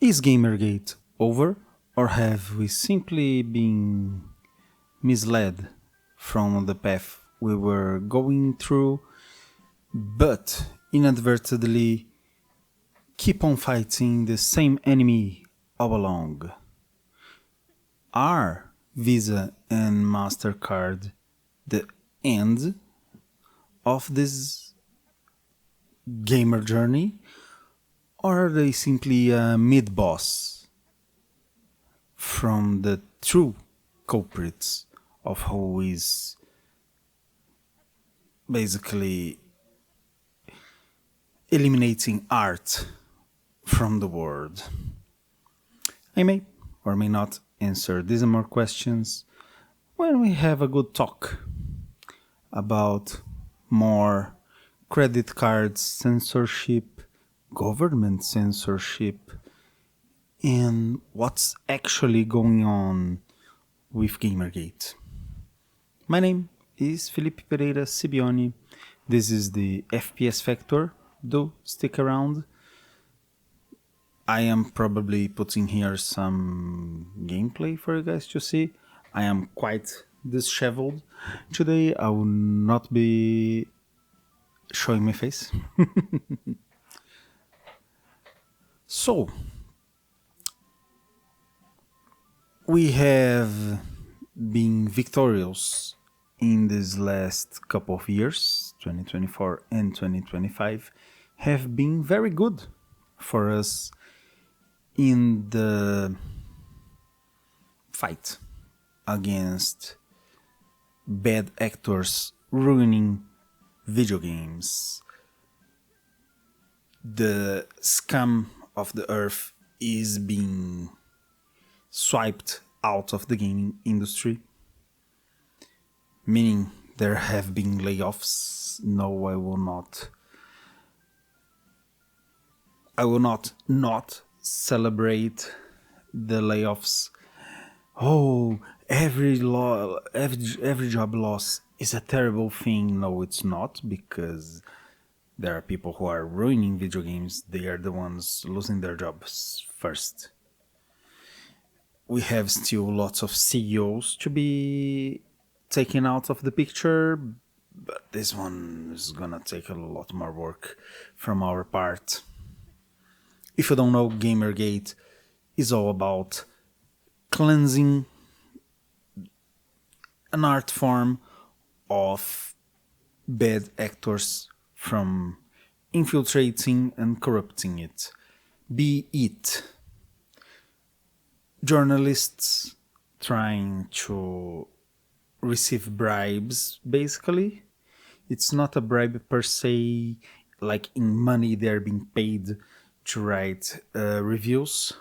Is Gamergate over, or have we simply been misled from the path we were going through, but inadvertently keep on fighting the same enemy all along? Are Visa and MasterCard the end of this gamer journey, or are they simply a mid-boss from the true culprits of who is basically eliminating art from the world? I may or may not answer these and more questions when we have a good talk about more credit card censorship, government censorship, and what's actually going on with Gamergate. My name is Felipe Pereira Sibioni. This is the FPS Factor. Do stick around. I am probably putting here some gameplay for you guys to see. I am quite disheveled. Today I will not be showing my face. So, we have been victorious in these last couple of years. 2024 and 2025 have been very good for us in the fight against bad actors ruining video games. The scum of the earth is being swiped out of the gaming industry, meaning there have been layoffs. No, I will not celebrate the layoffs. Oh, every job loss is a terrible thing. No, it's not, because there are people who are ruining video games. They are the ones losing their jobs first. We have still lots of CEOs to be taken out of the picture, but this one is gonna take a lot more work from our part. If you don't know, Gamergate is all about cleansing an art form of bad actors from infiltrating and corrupting it. Be it journalists trying to receive bribes, basically. It's not a bribe per se, like in money they're being paid to write reviews,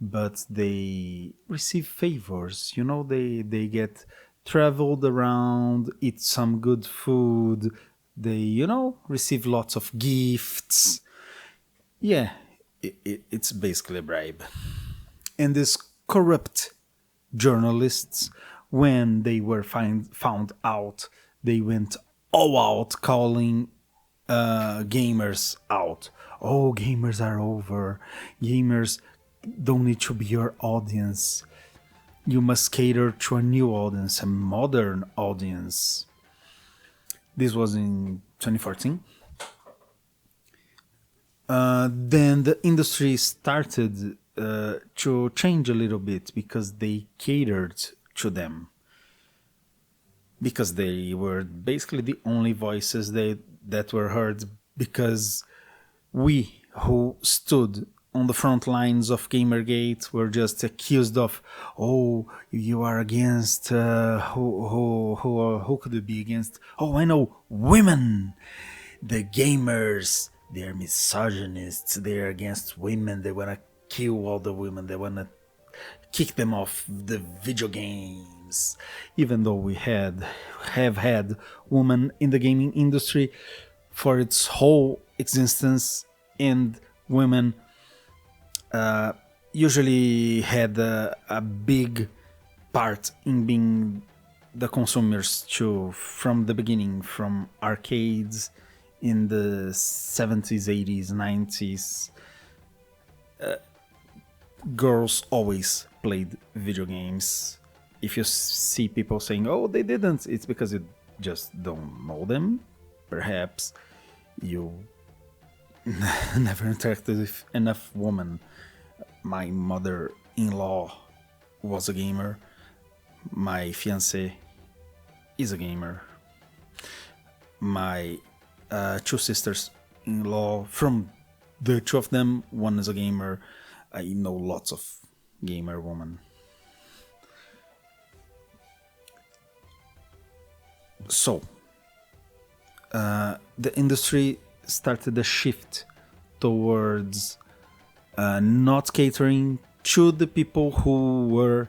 but they receive favors. You know, they get traveled around, eat some good food, they, receive lots of gifts. Yeah, it's basically a bribe. And these corrupt journalists, when they were found out, they went all out calling gamers out. Oh, gamers are over. Gamers don't need to be your audience. You must cater to a new audience, a modern audience. This was in 2014. Then the industry started to change a little bit because they catered to them. Because they were basically the only voices that were heard, because we who stood on the front lines of Gamergate were just accused of, oh, you are against, who could it be against? Oh, I know, women! The gamers, they're misogynists, they're against women, they wanna kill all the women, they wanna kick them off the video games. Even though we have had women in the gaming industry for its whole existence, and women usually had a big part in being the consumers too, from the beginning, from arcades in the 70s, 80s, 90s. girls always played video games. If you see people saying, oh, they didn't, it's because you just don't know them. Perhaps you never interacted with enough women. My mother-in-law was a gamer. My fiancé is a gamer. My two sisters-in-law, from the two of them, one is a gamer. I know lots of gamer women. So, the industry started a shift towards not catering to the people who were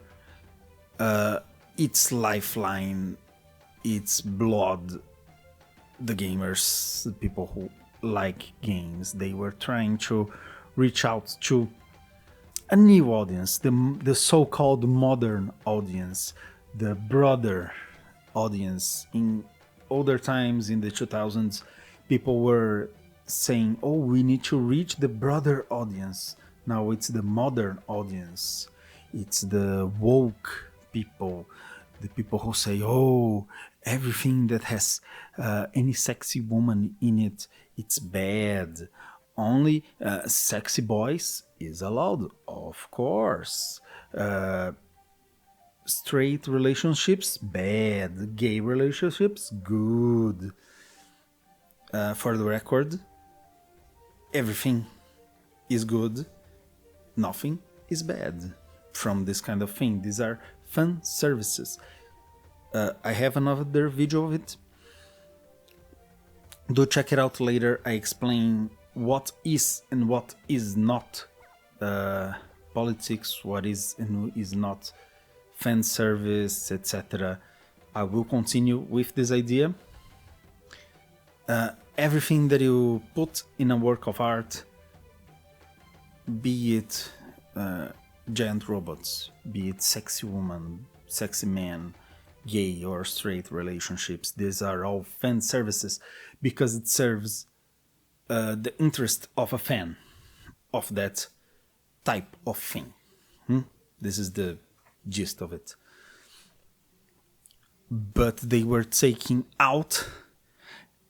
its lifeline, its blood, the gamers, the people who like games. They were trying to reach out to a new audience, the so-called modern audience, the broader audience. In older times, in the 2000s, people were saying, oh, we need to reach the broader audience. Now it's the modern audience. It's the woke people, the people who say, oh, everything that has any sexy woman in it, it's bad. Only sexy boys is allowed, of course. Straight relationships, bad. Gay relationships, good. For the record, everything is good, nothing is bad from this kind of thing. These are fun services. I have another video of it. Do check it out later. I explain what is and what is not politics, what is and is not fan service, etc. I will continue with this idea. Everything that you put in a work of art, be it giant robots, be it sexy woman, sexy man, gay or straight relationships, these are all fan services because it serves the interest of a fan of that type of thing. This is the gist of it. But they were taking out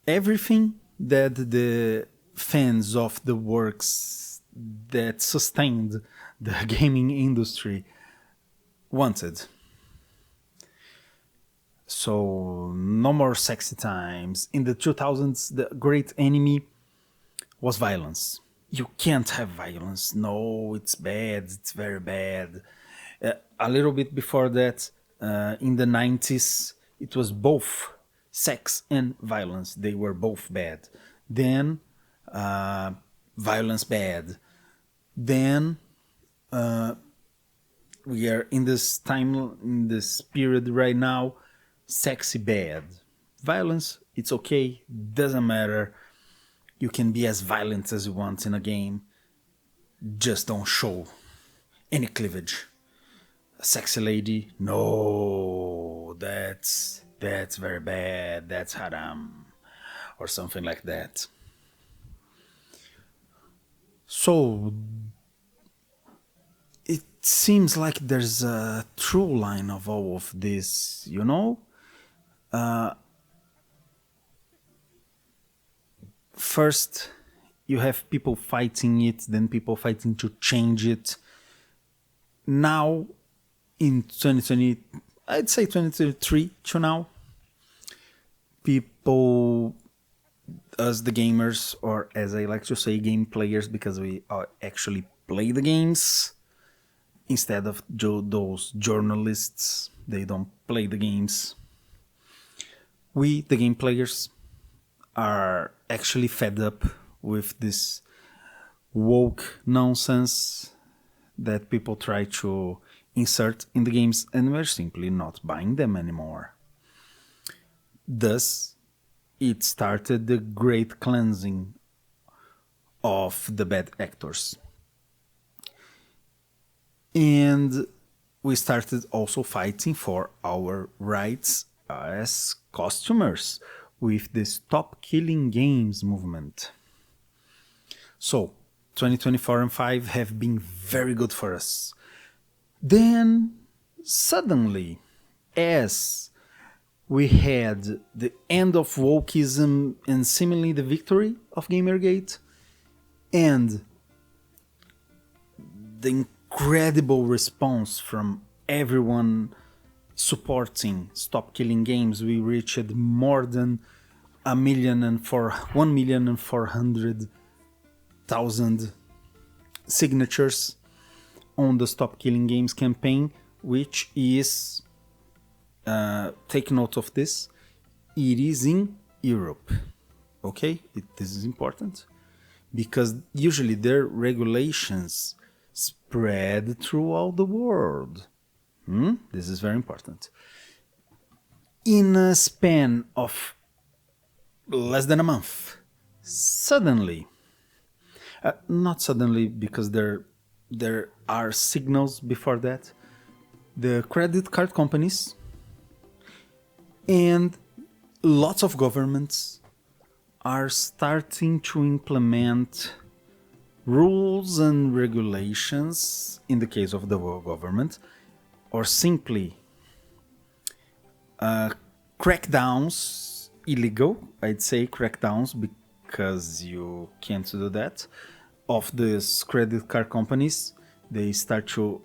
everything that the fans of the works that sustained the gaming industry wanted. So no more sexy times. In the 2000s, the great enemy was violence. You can't have violence. No, it's bad. It's very bad. A little bit before that, in the 90s, it was both sex and violence. They were both bad. Then violence bad. Then we are in this time, in this period right now, sexy bad. Violence, it's okay, doesn't matter. You can be as violent as you want in a game. Just don't show any cleavage. A sexy lady, no, that's very bad, that's haram, or something like that. So it seems like there's a through line of all of this, you know? First, you have people fighting it, then people fighting to change it. Now, in 2020, I'd say 2023 to now, people, us the gamers, or as I like to say, game players, because we actually play the games, instead of those journalists, they don't play the games. We, the game players, are actually fed up with this woke nonsense that people try to insert in the games, and we're simply not buying them anymore. Thus, it started the great cleansing of the bad actors. And we started also fighting for our rights as customers with the Stop Killing Games movement. So, 2024 and 5 have been very good for us. Then, suddenly, as we had the end of wokeism and seemingly the victory of Gamergate, and the incredible response from everyone supporting Stop Killing Games, we reached more than 1,400,000 signatures on the Stop Killing Games campaign, which is, take note of this, it is in Europe. Okay, this is important because usually their regulations spread throughout the world. This is very important. In a span of less than a month, suddenly, not suddenly because there are signals before that, the credit card companies and lots of governments are starting to implement rules and regulations in the case of the world government, or simply crackdowns, illegal, I'd say crackdowns because you can't do that, of these credit card companies. They start to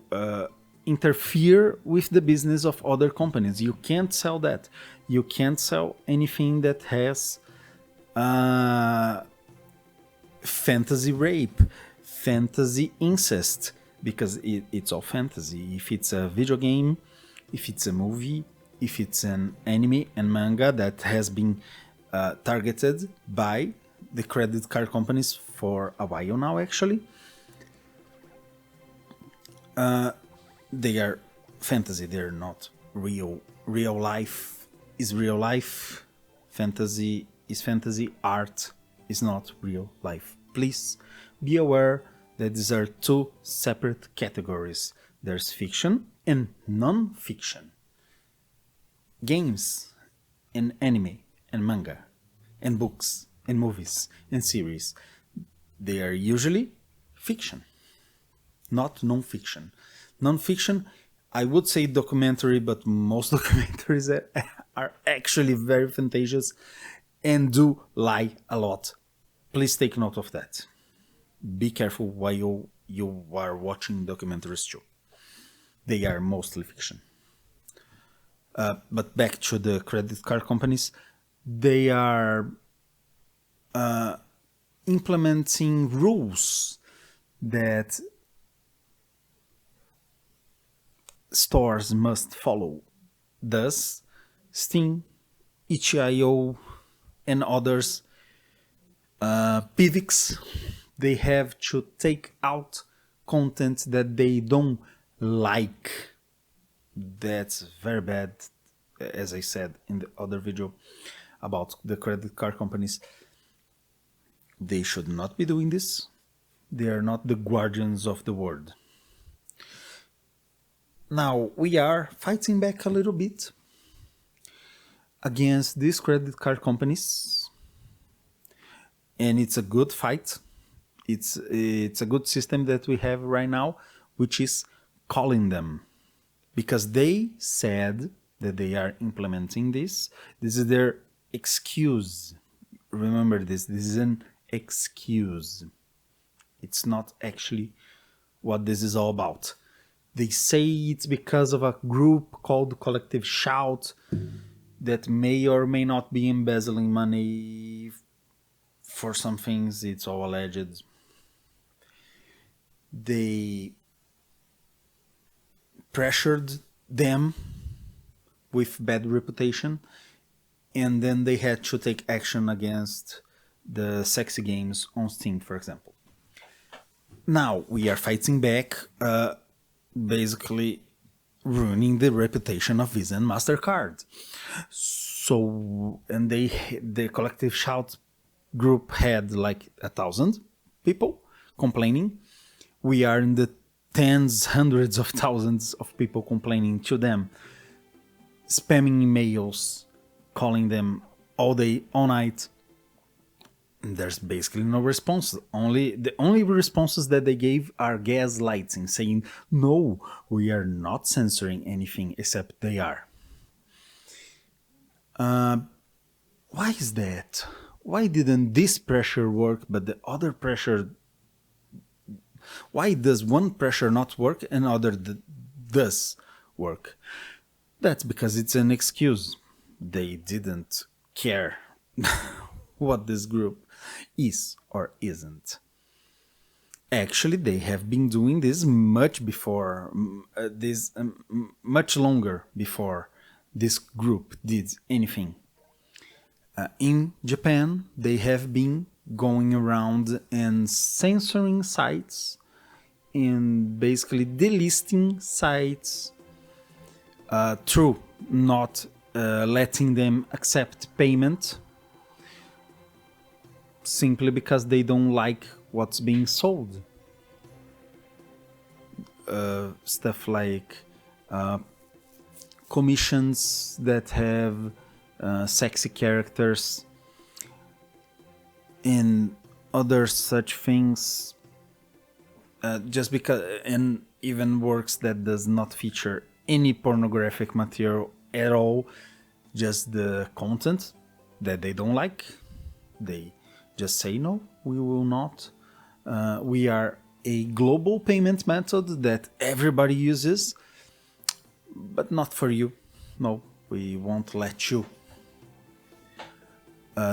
interfere with the business of other companies. You can't sell that. You can't sell anything that has fantasy rape, fantasy incest, because it's all fantasy. If it's a video game, if it's a movie, if it's an anime and manga that has been targeted by the credit card companies for a while now, actually, they are fantasy. They're not real. Real life is real life. Fantasy is fantasy. Art is not real life. Please be aware that these are two separate categories. There's fiction and non-fiction. Games and anime and manga and books and movies and series, they are usually fiction, not non-fiction. Non-fiction, I would say documentary, but most documentaries are actually very fantastious and do lie a lot. Please take note of that. Be careful while you are watching documentaries too. They are mostly fiction. But back to the credit card companies, they are implementing rules that stores must follow. Thus, Steam, itch.io, and others, PIVX, they have to take out content that they don't like. That's very bad, as I said in the other video about the credit card companies. They should not be doing this. They are not the guardians of the world. Now, we are fighting back a little bit against these credit card companies, and it's a good fight. It's a good system that we have right now, which is calling them, because they said that they are implementing this. This is their excuse. Remember this is an excuse. It's not actually what this is all about. They say it's because of a group called Collective Shout that may or may not be embezzling money for some things. It's all alleged. They pressured them with bad reputation, and then they had to take action against the sexy games on Steam, for example. Now we are fighting back, basically ruining the reputation of Visa and MasterCard. So, and the Collective Shout group had like 1,000 people complaining. We are in the tens, hundreds of thousands of people complaining to them, spamming emails, calling them all day, all night, There's basically no response. The only responses that they gave are gaslighting, saying, no, we are not censoring anything, except they are. Why is that? Why didn't this pressure work but the other pressure? Why does one pressure not work and other does work? That's because it's an excuse. They didn't care what this group is or isn't. Actually, they have been doing this much before, much longer before this group did anything. In Japan, they have been going around and censoring sites and basically delisting sites through not letting them accept payment simply because they don't like what's being sold. Stuff like commissions that have sexy characters and other such things, just because, and even works that does not feature any pornographic material at all, just the content that they don't like. They just say, no, we will not. We are a global payment method that everybody uses, but not for you. No, we won't let you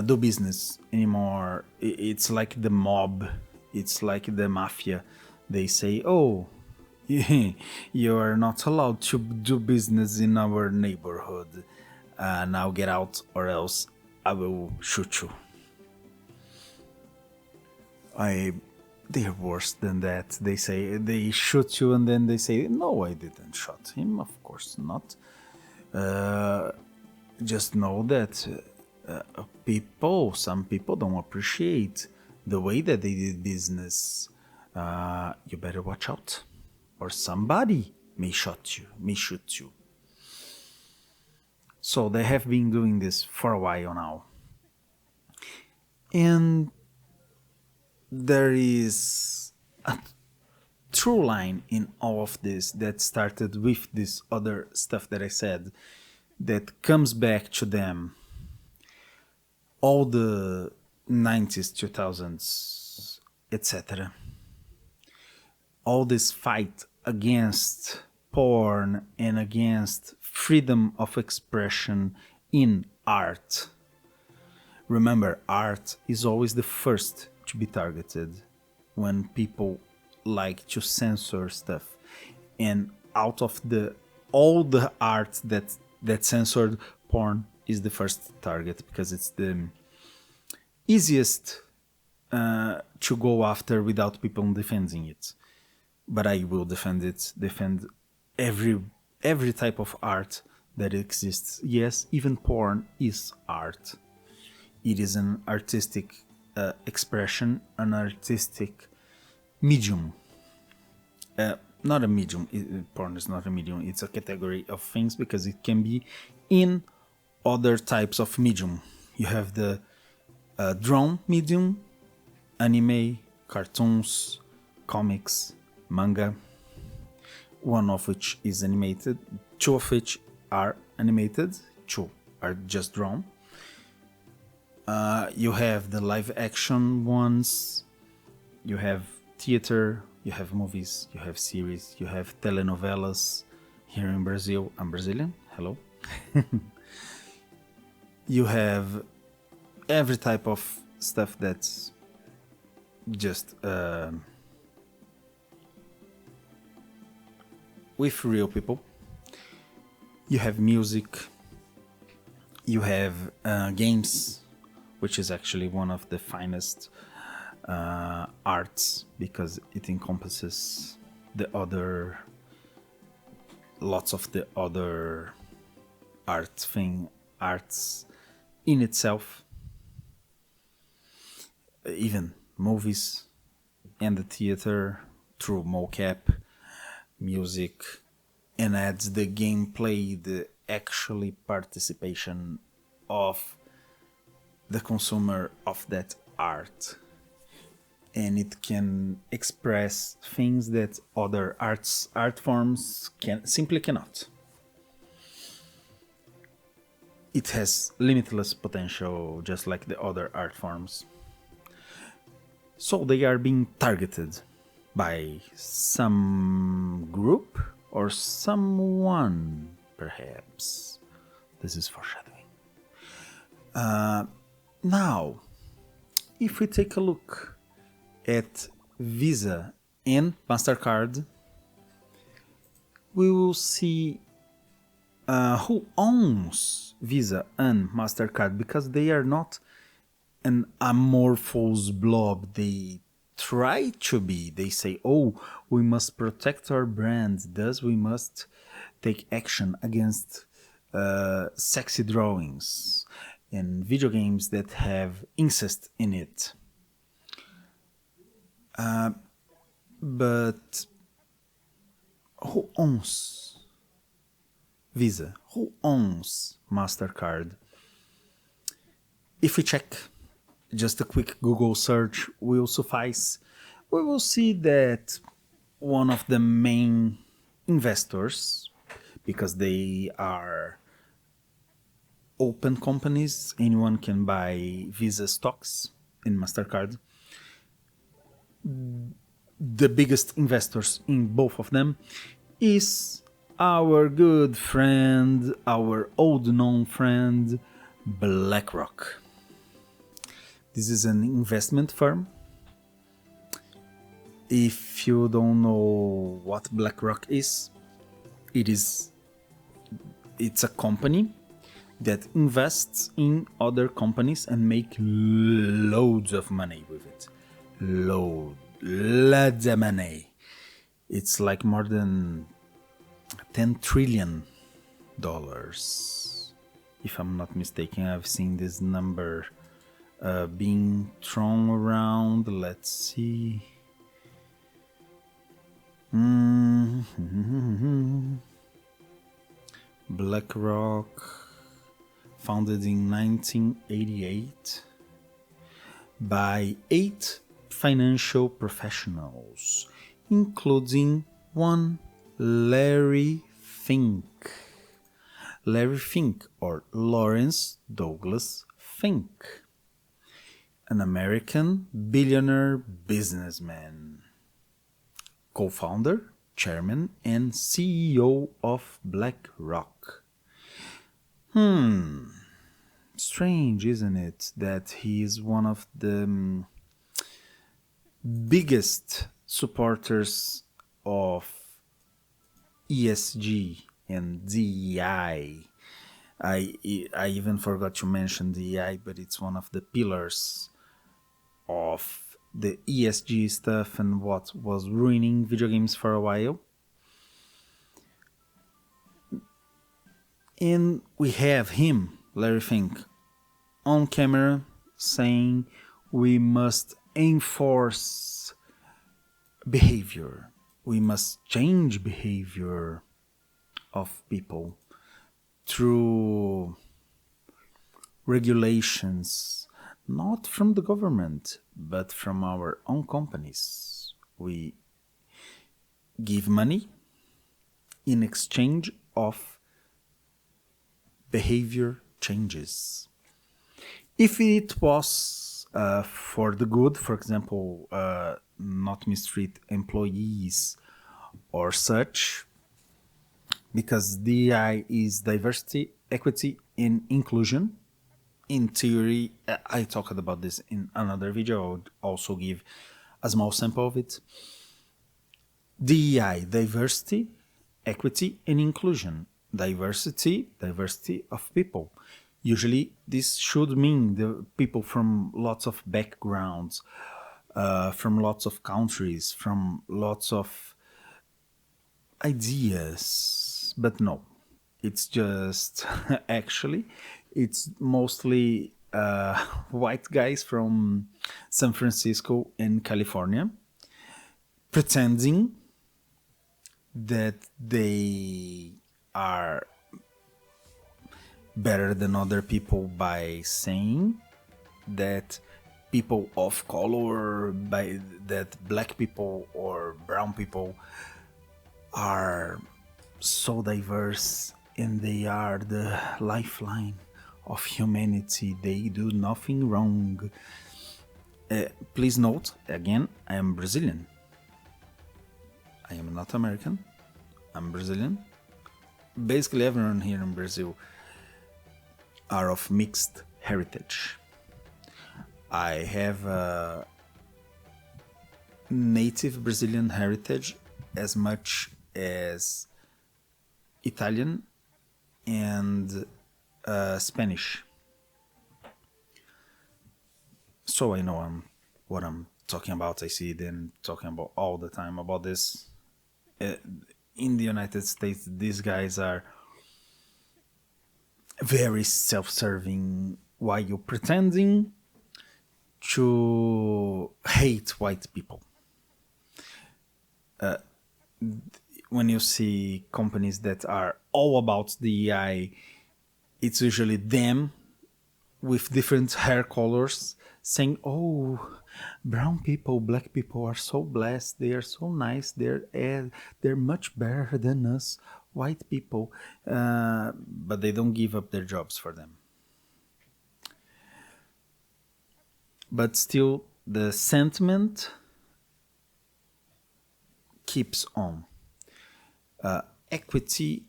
do business anymore. It's like the mob. It's like the mafia. They say, oh, you are not allowed to do business in our neighborhood. Now get out or else I will shoot you. They're worse than that. They say they shoot you and then they say, no, I didn't shoot him. Of course not. Just know that some people don't appreciate the way that they did business. You better watch out, or somebody may shoot you. So they have been doing this for a while now. And there is a true line in all of this that started with this other stuff that I said, that comes back to them all the 90s, 2000s, etc. All this fight against porn and against freedom of expression in art. Remember, art is always the first to be targeted when people like to censor stuff. And out of all the art that censored, porn is the first target because it's the easiest to go after without people defending it. But I will defend every type of art that exists. Yes, even porn is art. It is an artistic expression, an artistic medium. Not a medium. Porn is not a medium. It's a category of things because it can be in other types of medium. You have the drawn medium, anime, cartoons, comics, manga, one of which is animated, two of which are animated, two are just drawn. You have the live action ones, you have theater, you have movies, you have series, you have telenovelas. Here in Brazil, I'm Brazilian, hello. You have every type of stuff that's just with real people. You have music, you have games, which is actually one of the finest arts because it encompasses lots of the other arts in itself. Even movies and the theater through mocap, music, and adds the gameplay, the actually participation of the consumer of that art, and it can express things that other art forms cannot. It has limitless potential, just like the other art forms. So they are being targeted by some group or someone, perhaps. This is foreshadowing. Now, if we take a look at Visa and MasterCard, we will see who owns Visa and MasterCard, because they are not an amorphous blob. They try to be. They say, oh, we must protect our brand, thus we must take action against sexy drawings and video games that have incest in it. But who owns Visa? Who owns MasterCard? If we check, just a quick Google search will suffice. We will see that one of the main investors, because they are open companies, anyone can buy Visa stocks in MasterCard. The biggest investors in both of them is our good friend, our old known friend, BlackRock. This is an investment firm. If you don't know what BlackRock is, it's a company that invests in other companies and make loads of money with it. Loads of money. It's like more than $10 trillion. If I'm not mistaken, I've seen this number being thrown around. Let's see. BlackRock, founded in 1988 by 8 financial professionals, including one Larry Fink. Larry Fink, or Lawrence Douglas Fink, an American billionaire businessman, co-founder, chairman, and CEO of BlackRock. Strange, isn't it, that he is one of the biggest supporters of ESG and DEI. I even forgot to mention DEI, but it's one of the pillars of the ESG stuff and what was ruining video games for a while. And we have him, Larry Fink, on camera saying we must enforce behavior. We must change behavior of people through regulations, not from the government, but from our own companies. We give money in exchange of behavior changes. If it was for the good, for example, not mistreat employees or such, because DEI is diversity, equity, and inclusion. In theory, I talked about this in another video. I would also give a small sample of it. DEI, diversity, equity, and inclusion. Diversity of people. Usually, this should mean the people from lots of backgrounds, from lots of countries, from lots of ideas. But no, it's just actually it's mostly white guys from San Francisco and California pretending that they are better than other people by saying that people of color, by that black people or brown people are so diverse and they are the lifeline of humanity. They do nothing wrong. Please note, again, I am Brazilian. I am not American. I'm Brazilian. Basically, everyone here in Brazil are of mixed heritage. I have a native Brazilian heritage as much as Italian and Spanish. So I know what I'm talking about. I see them talking about all the time about this. In the United States, these guys are very self-serving while pretending to hate white people. When you see companies that are all about DEI, it's usually them with different hair colors saying, "Oh, brown people, black people are so blessed. They are so nice. They're much better than us, white people." But they don't give up their jobs for them. But still, the sentiment keeps on. Equity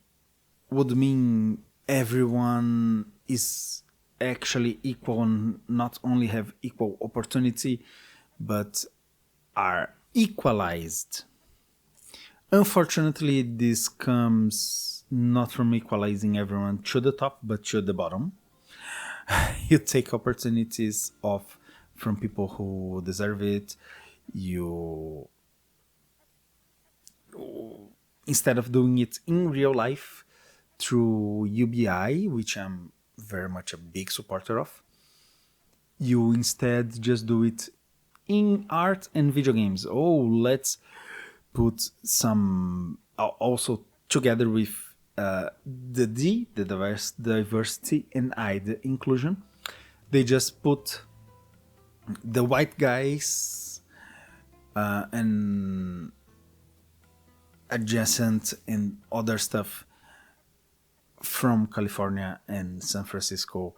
would mean everyone is actually equal and not only have equal opportunity, but are equalized. Unfortunately, this comes not from equalizing everyone to the top, but to the bottom. You take opportunities off from people who deserve it. You, instead of doing it in real life through UBI, which I'm very much a big supporter of, you instead just do it in art and video games. Oh, let's put some also together with the D, the diversity, and I, the inclusion. They just put the white guys and adjacent and other stuff from California and San Francisco.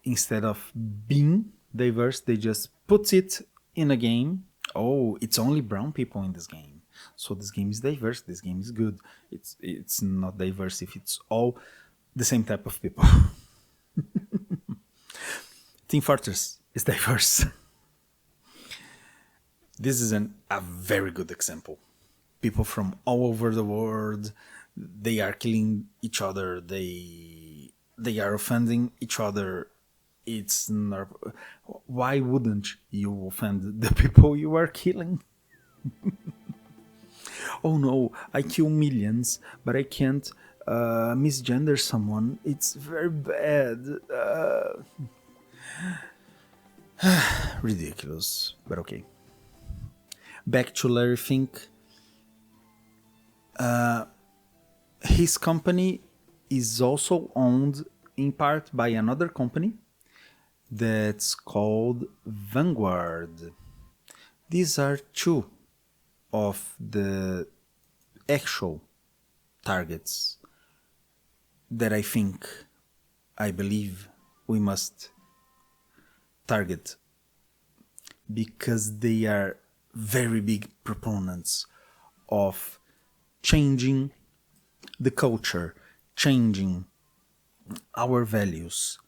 Instead of being diverse, they just put it in a game. Oh, it's only brown people in this game, so this game is diverse. This game is good. It's not diverse if it's all the same type of people. Team Fortress is diverse. This is a very good example. People from all over the world, they are killing each other. They are offending each other. It's not, why wouldn't you offend the people you are killing? Oh no, I kill millions, but I can't misgender someone. It's very bad. Ridiculous, but okay. Back to Larry Fink. His company is also owned in part by another company that's called Vanguard. These are two of the actual targets that I believe we must target, because they are very big proponents of changing the culture, changing our values,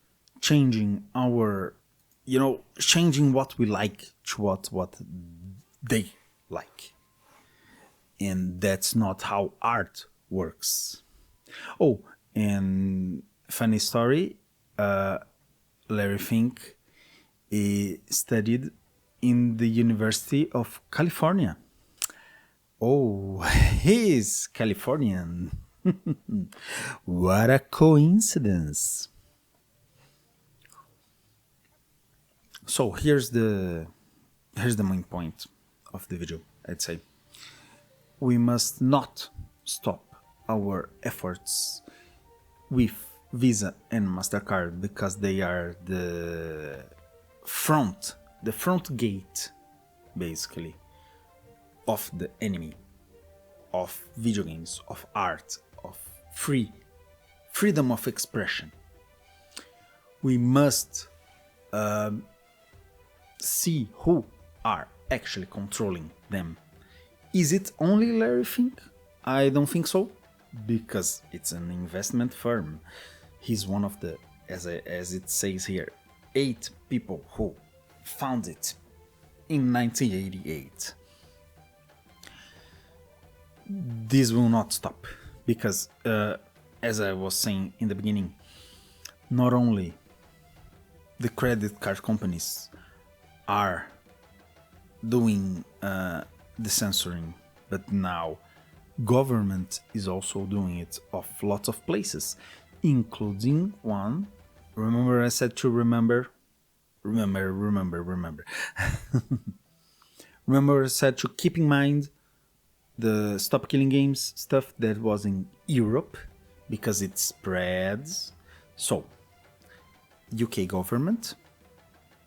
changing our, changing what we like to what they like. And that's not how art works. Oh, and funny story, Larry Fink studied in the University of California. Oh, he's Californian. What a coincidence. So here's the main point of the video, I'd say. We must not stop our efforts with Visa and MasterCard because they are the front the front gate, basically, of the enemy, of video games, of art, of freedom of expression. We must see who are actually controlling them. Is it only Larry Fink? I don't think so, because it's an investment firm. He's one of the, as it says here, 8 people who found it in 1988. This will not stop, because as I was saying in the beginning, not only the credit card companies are doing the censoring, but now government is also doing it of lots of places, including one. Remember I said to remember remember I said to keep in mind the Stop Killing Games stuff that was in Europe, because it spreads. So UK government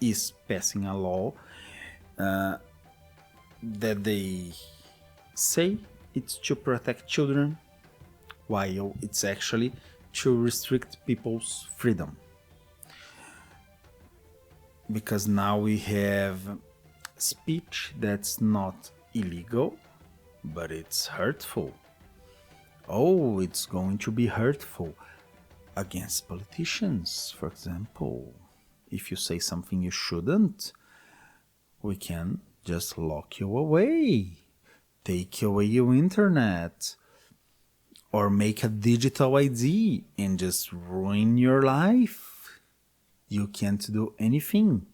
is passing a law that they say it's to protect children, while it's actually to restrict people's freedom. Because now we have speech that's not illegal, but it's hurtful. Oh, it's going to be hurtful against politicians, for example. If you say something you shouldn't, we can just lock you away, take away your internet, or make a digital ID and just ruin your life. You can't do anything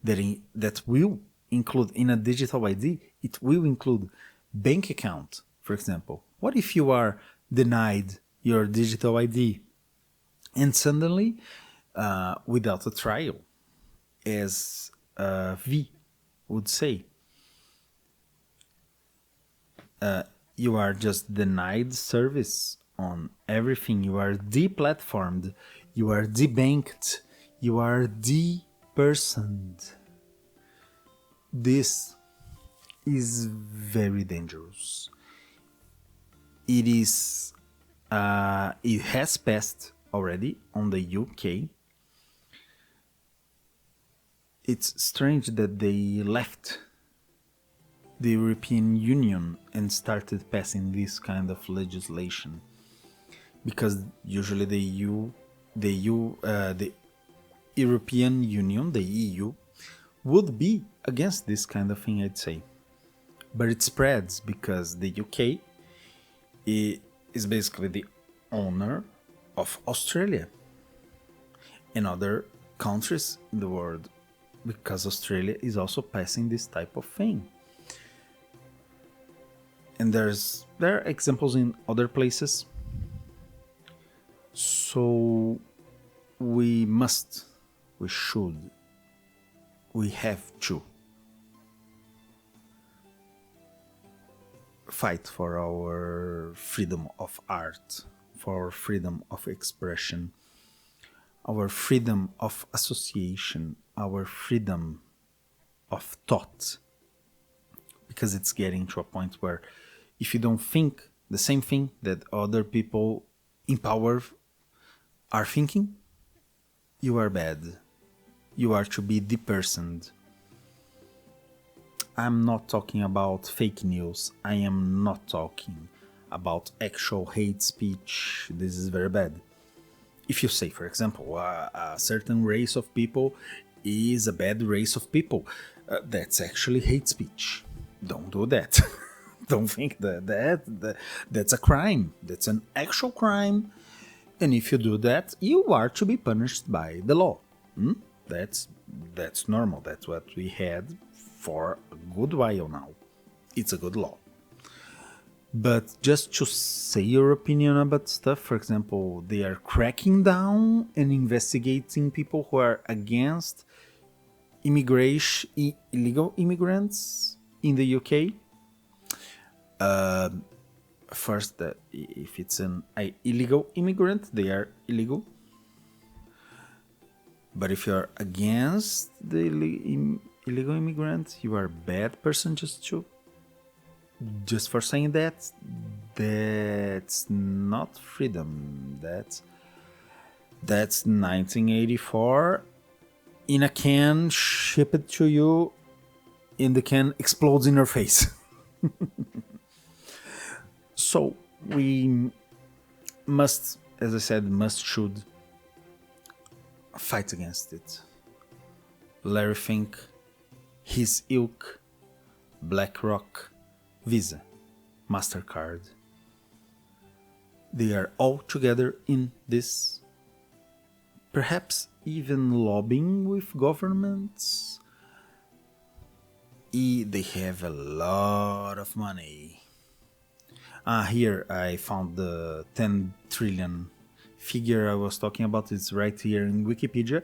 that will include in a digital ID. It will include bank account, for example. What if you are denied your digital ID and suddenly, without a trial, as V would say, you are just denied service on everything, you are deplatformed, you are debanked, you are depersoned. This is very dangerous. It is it has passed already on the UK. It's strange that they left the European Union and started passing this kind of legislation, because usually the European Union, the EU, would be against this kind of thing, I'd say. But it spreads because the UK is basically the owner of Australia and other countries in the world, because Australia is also passing this type of thing. And there are examples in other places. So we have to fight for our freedom of art, for our freedom of expression, our freedom of association, our freedom of thought. Because it's getting to a point where if you don't think the same thing that other people in power are thinking, you are bad. You are to be depersoned. I'm not talking about fake news. I am not talking about actual hate speech. This is very bad. If you say, for example, a certain race of people is a bad race of people, that's actually hate speech. Don't do that. Don't think that's a crime. That's an actual crime. And if you do that, you are to be punished by the law. That's normal. That's what we had for a good while now. It's a good law. But just to say your opinion about stuff, for example, they are cracking down and investigating people who are against illegal immigrants in the UK. First, if it's an illegal immigrant, they are illegal. But if you're against the illegal immigrant, you are a bad person just for saying that. That's not freedom. That's 1984 in a can, ship it to you, and the can explodes in your face. So we must, as I said, should fight against it. Larry Fink, his ilk, BlackRock, Visa, MasterCard. They are all together in this, perhaps even lobbying with governments. They have a lot of money. Here I found the 10 trillion figure I was talking about. It's right here in Wikipedia,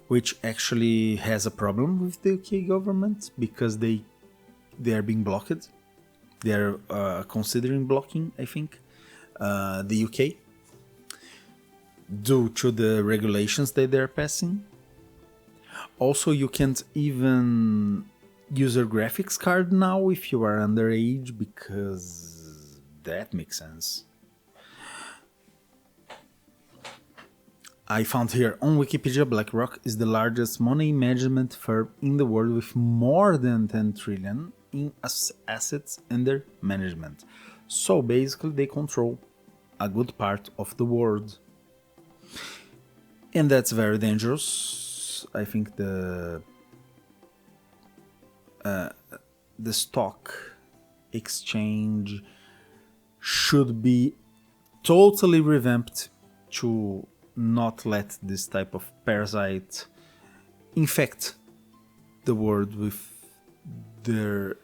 which actually has a problem with the UK government because they are being blocked. They are considering blocking, I think, the UK due to the regulations that they're passing. Also, you can't even use your graphics card now if you are underage, because that makes sense. I found here on Wikipedia, BlackRock is the largest money management firm in the world with more than 10 trillion in assets under management. So basically they control a good part of the world. And that's very dangerous. I think the stock exchange should be totally revamped to not let this type of parasite infect the world with their...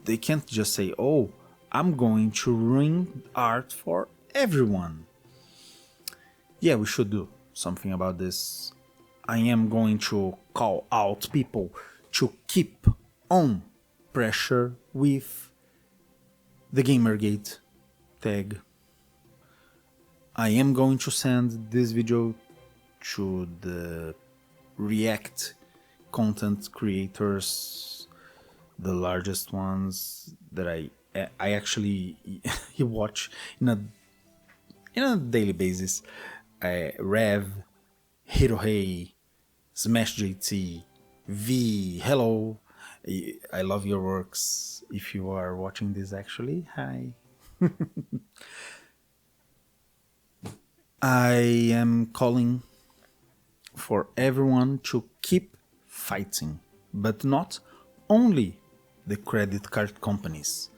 They can't just say, oh, I'm going to ruin art for everyone. Yeah, we should do something about this. I am going to call out people to keep on pressure with the Gamergate tag. I am going to send this video to the React content creators, the largest ones that I actually watch in a daily basis. Rev, Hirohei, Smash JT, V, hello. I love your works. If you are watching this, actually, hi. I am calling for everyone to keep fighting, but not only the credit card companies,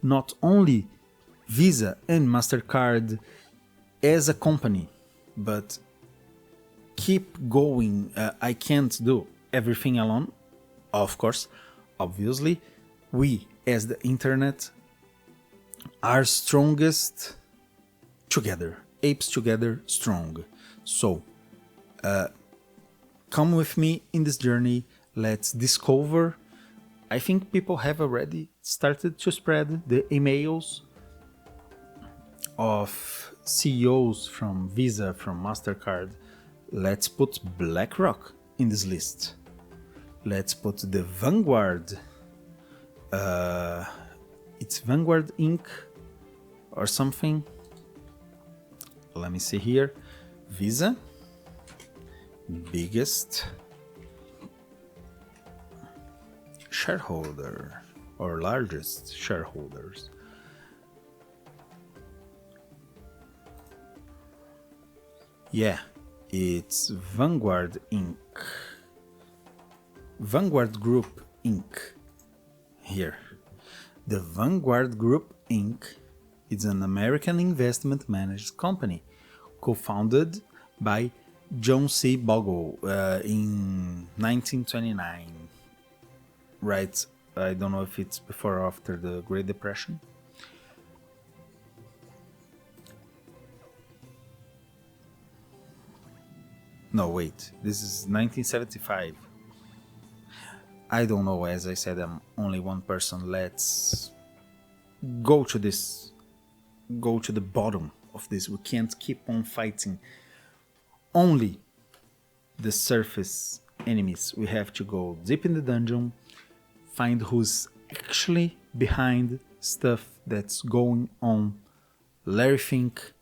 not only Visa and MasterCard as a company, but keep going. I can't do everything alone, of course. Obviously, we as the internet are strongest together. Apes together strong. So come with me in this journey. Let's discover. I think people have already started to spread the emails of CEOs from Visa, from MasterCard. Let's put BlackRock in this list. Let's put the Vanguard. It's Vanguard Inc. or something. Let me see here. Visa, biggest shareholder or largest shareholders. Yeah, it's Vanguard Inc. Vanguard Group Inc. Here. The Vanguard Group Inc. is an American investment managed company co-founded by John C. Bogle in 1929. Right, I don't know if it's before or after the Great Depression. No, wait, this is 1975. I don't know, as I said, I'm only one person. Let's go to this. Go to the bottom of this. We can't keep on fighting only the surface enemies. We have to go deep in the dungeon, find who's actually behind stuff that's going on. Larry Fink,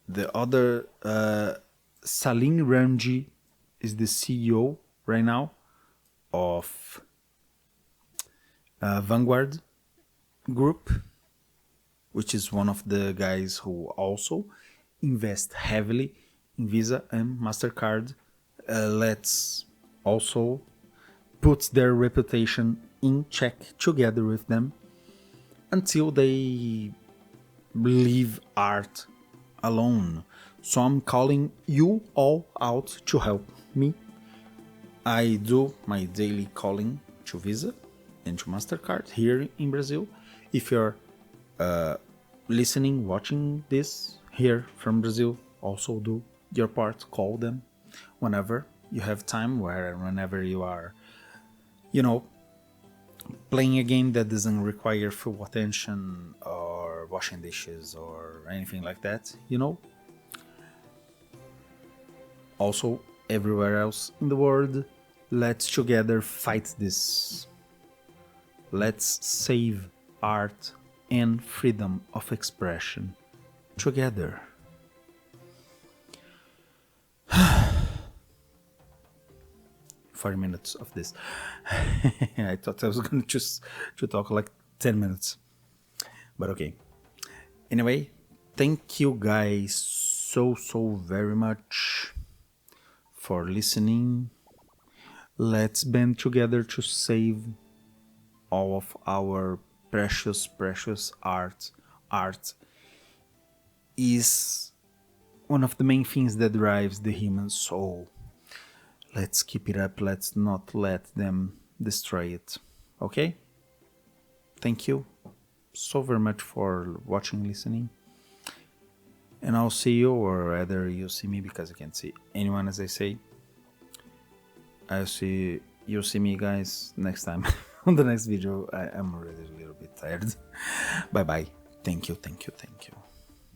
the other Salim Ramji is the CEO right now of Vanguard Group, which is one of the guys who also invest heavily in Visa and MasterCard. Let's also put their reputation in check together with them until they leave art alone. So I'm calling you all out to help me. I do my daily calling to Visa and to MasterCard here in Brazil. If you're listening, watching this here from Brazil, also do your part. Call them whenever you have time, whenever you are, playing a game that doesn't require full attention or washing dishes or anything like that, Also, everywhere else in the world, let's together fight this. Let's save art and freedom of expression together. 40 minutes of this. I thought I was going to choose to talk like 10 minutes. But okay. Anyway, thank you guys so very much for listening. Let's band together to save all of our precious art. Art is one of the main things that drives the human soul. Let's keep it up. Let's not let them destroy it. Okay? Thank you so very much for watching, listening. And I'll see you, or rather you see me, because I can't see anyone, as I say. You'll see me, guys, next time on the next video. I'm already a little bit tired. Bye bye. Thank you.